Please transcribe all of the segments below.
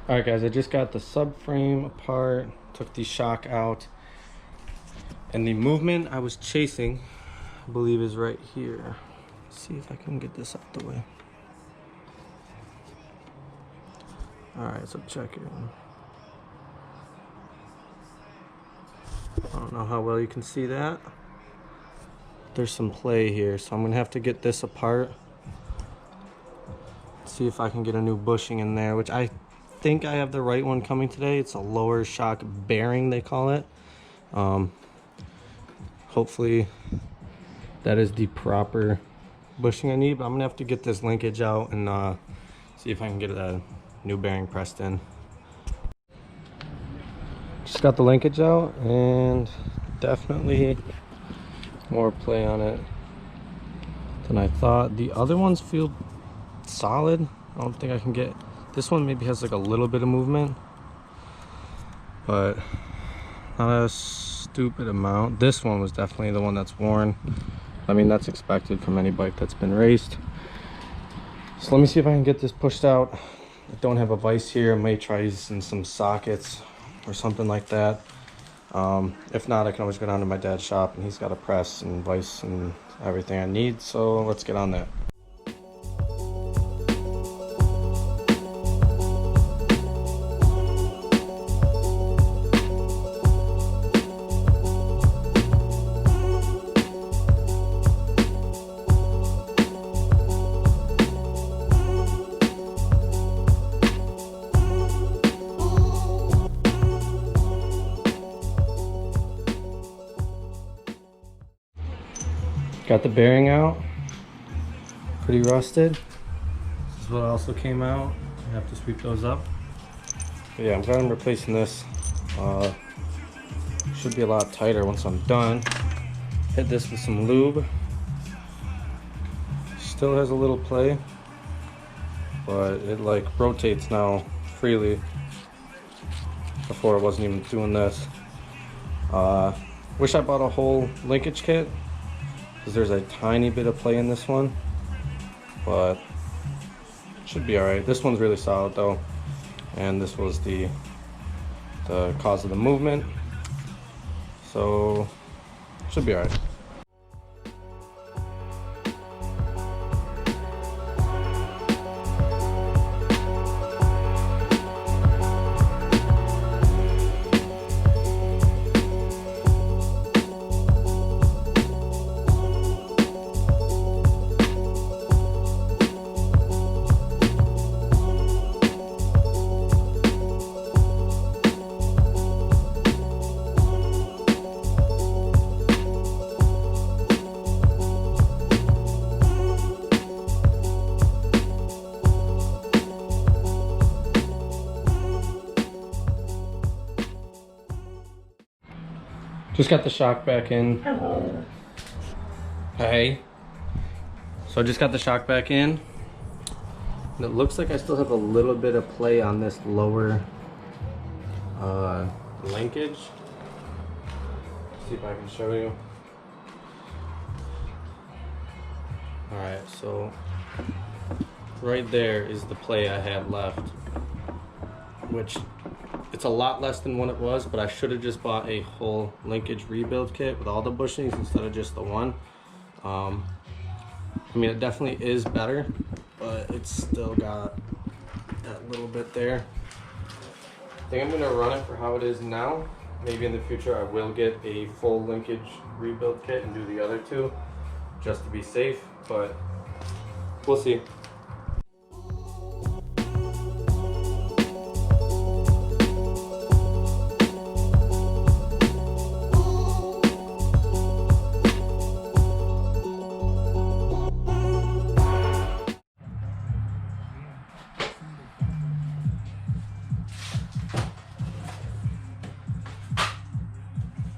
All right, guys, I just got the subframe apart, took the shock out, and the movement I was chasing, I believe, is right here. Let's see if I can get this out the way. All right, so check it. I don't know how well you can see that. There's some play here, so I'm gonna have to get this apart. See if I can get a new bushing in there, which I think I have the right one coming today. It's a lower shock bearing, they call it. Hopefully that is the proper bushing I need, but I'm gonna have to get this linkage out and see if I can get a new bearing pressed in. Just got the linkage out, and definitely more play on it than I thought. The other ones feel solid. I don't think I can get this one. Maybe has like a little bit of movement, but not a stupid amount. This one was definitely the one that's worn. I mean, that's expected from any bike that's been raced. So let me see if I can get this pushed out. I don't have a vise here. I may try using some sockets or something like that. If not, I can always go down to my dad's shop, and he's got a press and vise and everything I need. So let's get on that. Got the bearing out, pretty rusted. This is what also came out. I have to sweep those up. But yeah, I'm glad I'm replacing this. Should be a lot tighter once I'm done. Hit this with some lube. Still has a little play, but it like rotates now freely. Before I wasn't even doing this. Wish I bought a whole linkage kit, because there's a tiny bit of play in this one, but it should be all right. This one's really solid though, and this was the cause of the movement, so it should be all right. Just got the shock back in. Hello. Hey. So I just got the shock back in. And it looks like I still have a little bit of play on this lower linkage. See if I can show you. Alright, so right there is the play I had left, which it's a lot less than what it was, but I should have just bought a whole linkage rebuild kit with all the bushings instead of just the one. I mean, it definitely is better, but it's still got that little bit there. I think I'm gonna run it for how it is now. Maybe in the future I will get a full linkage rebuild kit and do the other two, just to be safe, but we'll see.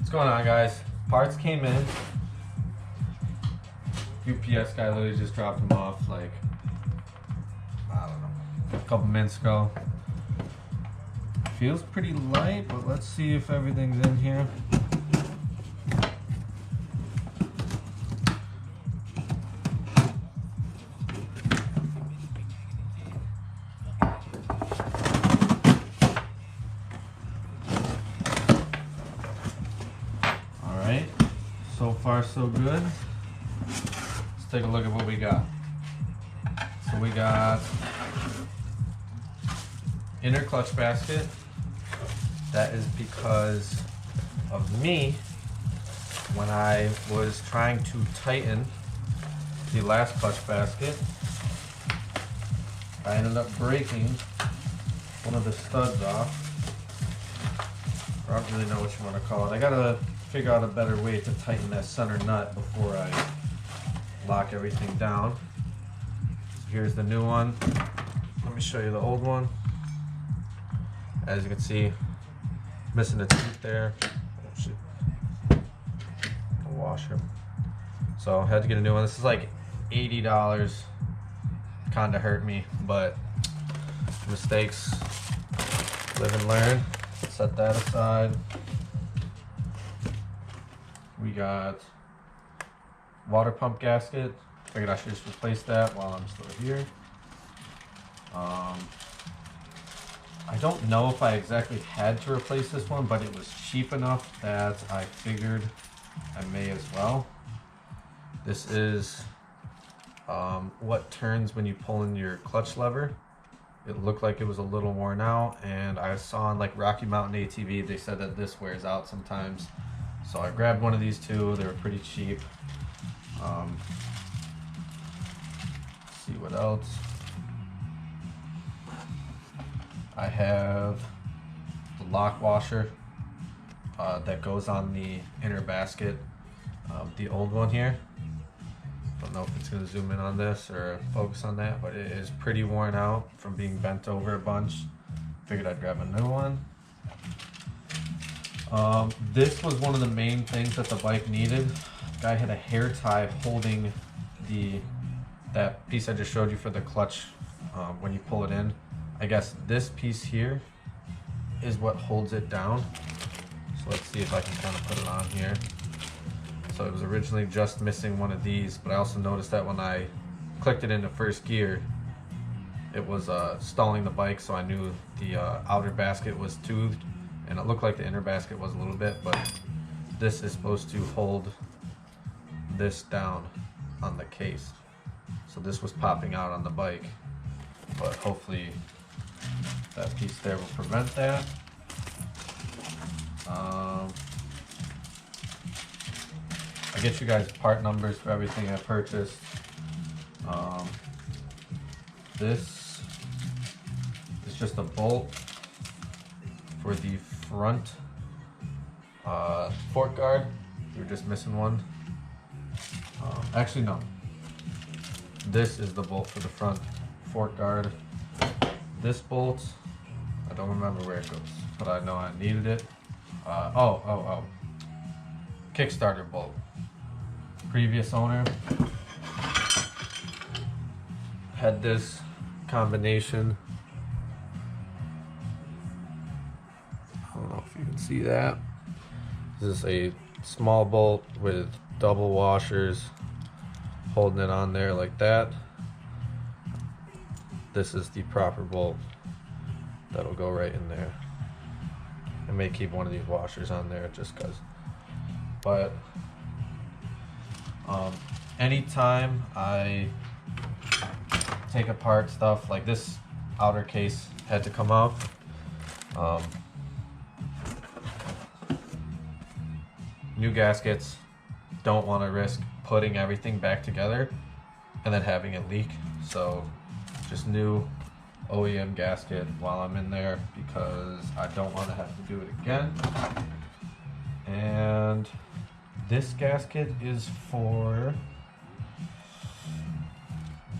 What's going on, guys? Parts came in. UPS guy literally just dropped them off like, I don't know, a couple minutes ago. Feels pretty light, but let's see if everything's in here. far so good. Let's take a look at what we got. So we got inner clutch basket. That is because of me. When I was trying to tighten the last clutch basket, I ended up breaking one of the studs off. I don't really know what you want to call it. I gotta figure out a better way to tighten that center nut before I lock everything down. So here's the new one. Let me show you the old one. As you can see, missing a tooth there. Oh shit. A washer. So I had to get a new one. This is like $80. Kinda hurt me, but mistakes, live and learn. Set that aside. We got water pump gasket. Figured I should just replace that while I'm still here. I don't know if I exactly had to replace this one, but it was cheap enough that I figured I may as well. This is what turns when you pull in your clutch lever. It looked like it was a little worn out, and I saw on like Rocky Mountain ATV, they said that this wears out sometimes. So I grabbed one of these two. They were pretty cheap. See what else. I have the lock washer that goes on the inner basket. The old one here. Don't know if it's going to zoom in on this or focus on that, but it is pretty worn out from being bent over a bunch. Figured I'd grab a new one. This was one of the main things that the bike needed. The guy had a hair tie holding that piece I just showed you for the clutch when you pull it in. I guess this piece here is what holds it down. So let's see if I can kind of put it on here. So it was originally just missing one of these, but I also noticed that when I clicked it into first gear, it was stalling the bike, so I knew the outer basket was toothed, and it looked like the inner basket was a little bit, but this is supposed to hold this down on the case. So this was popping out on the bike, but hopefully that piece there will prevent that. I get you guys part numbers for everything I purchased. This is just a bolt for the front fork guard. You were just missing one. Actually, no. This is the bolt for the front fork guard. This bolt, I don't remember where it goes, but I know I needed it. Kickstarter bolt. Previous owner had this combination. I don't know if you can see that. This is a small bolt with double washers holding it on there like that. This is the proper bolt that'll go right in there. I may keep one of these washers on there just because, but anytime I take apart stuff, like this outer case had to come out. New gaskets, don't want to risk putting everything back together and then having it leak. So just new OEM gasket while I'm in there, because I don't want to have to do it again. And this gasket is for,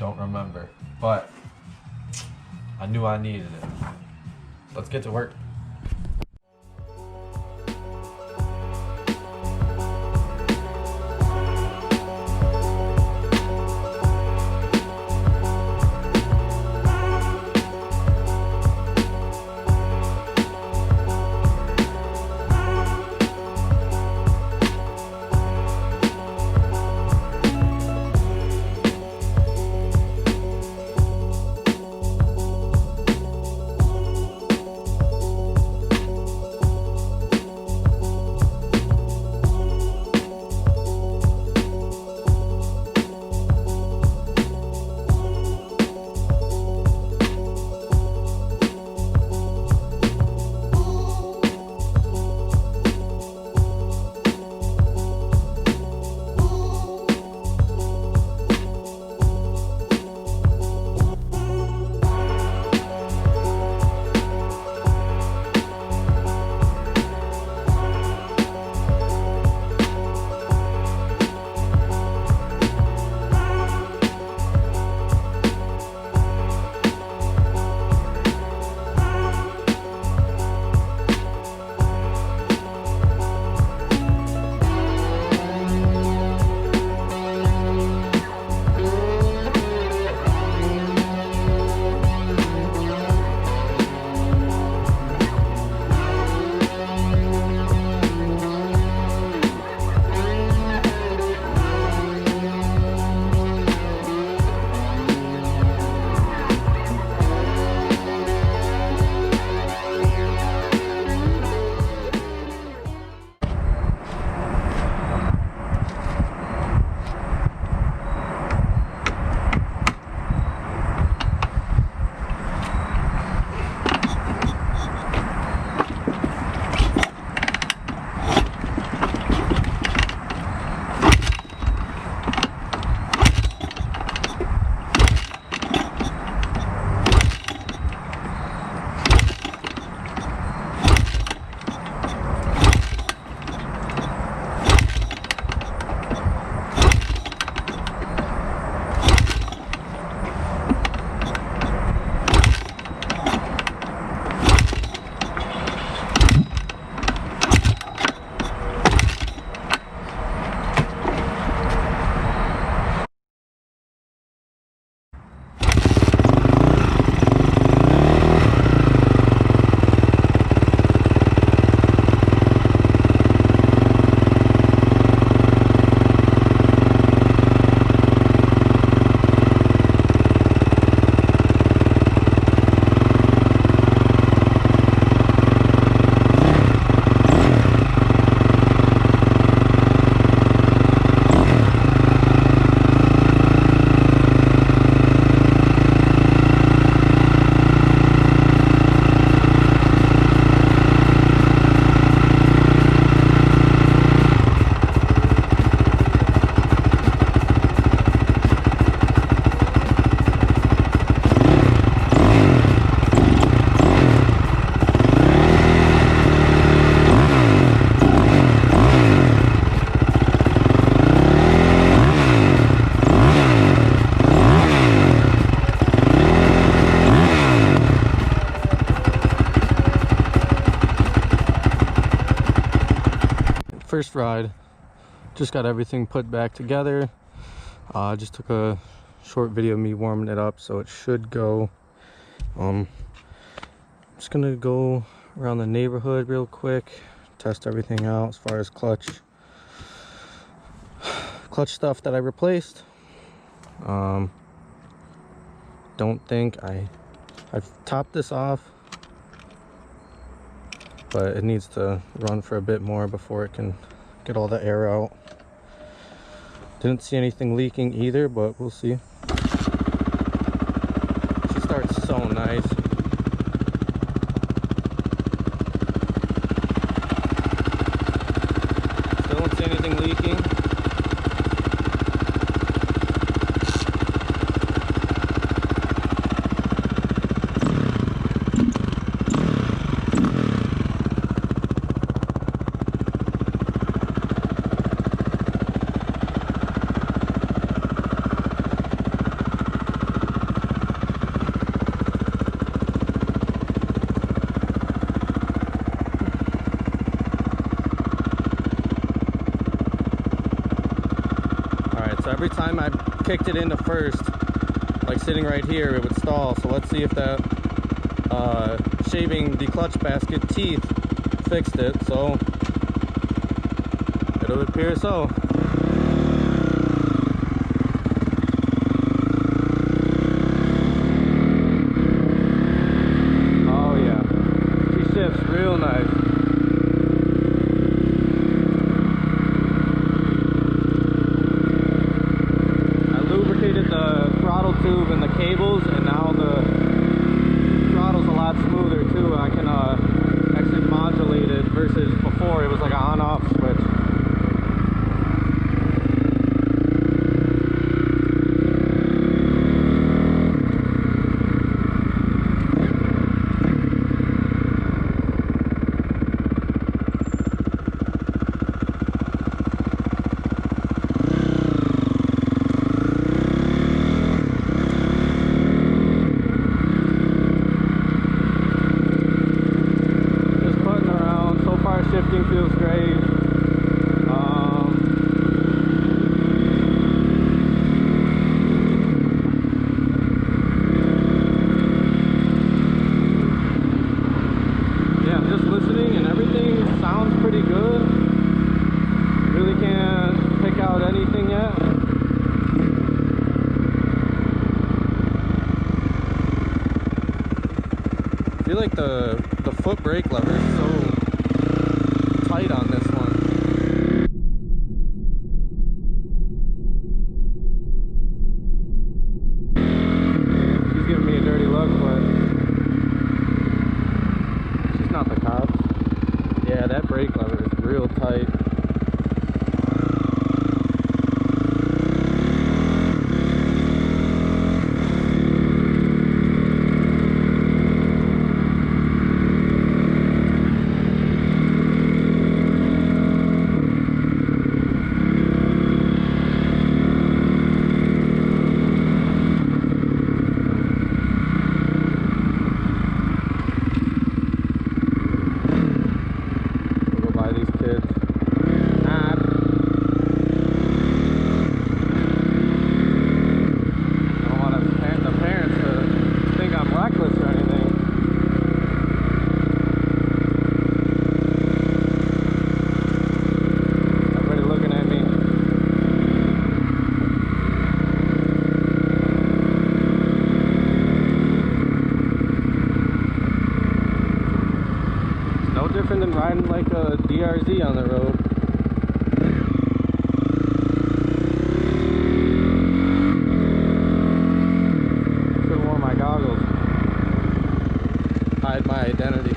don't remember, but I knew I needed it. Let's get to work. first ride. Just got everything put back together. Just took a short video of me warming it up, so it should go. I'm just gonna go around the neighborhood real quick, test everything out as far as clutch stuff that I replaced. Don't think I've topped this off, but it needs to run for a bit more before it can get all the air out. Didn't see anything leaking either, but we'll see. She starts so nice. Still don't see anything leaking. Every time I kicked it into first, like sitting right here, it would stall. So let's see if that shaving the clutch basket teeth fixed it. So it would appear so. Oh yeah, she shifts real nice. Tube and the cables, and now the throttle's a lot smoother too. I can actually modulate it versus before it was like an on-off switch. Shifting feels great. Yeah, I'm just listening and everything sounds pretty good. Really can't pick out anything yet. I feel like the foot brake lever is so tight on this one. She's giving me a dirty look, but she's not the cops. Yeah, that brake lever is real tight. Different than riding like a DRZ on the road. Should have worn my goggles. Hide my identity.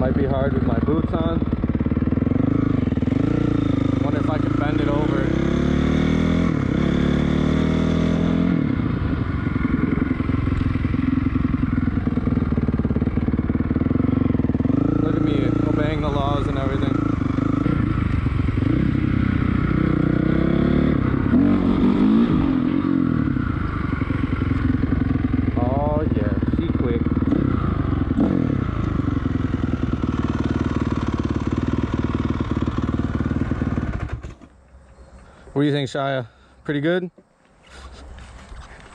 Might be hard with my boots on. Wonder if I can bend it over. Look at me obeying the laws and everything. Oh yeah, she quick. What do you think, Shia? Pretty good?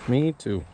Me too.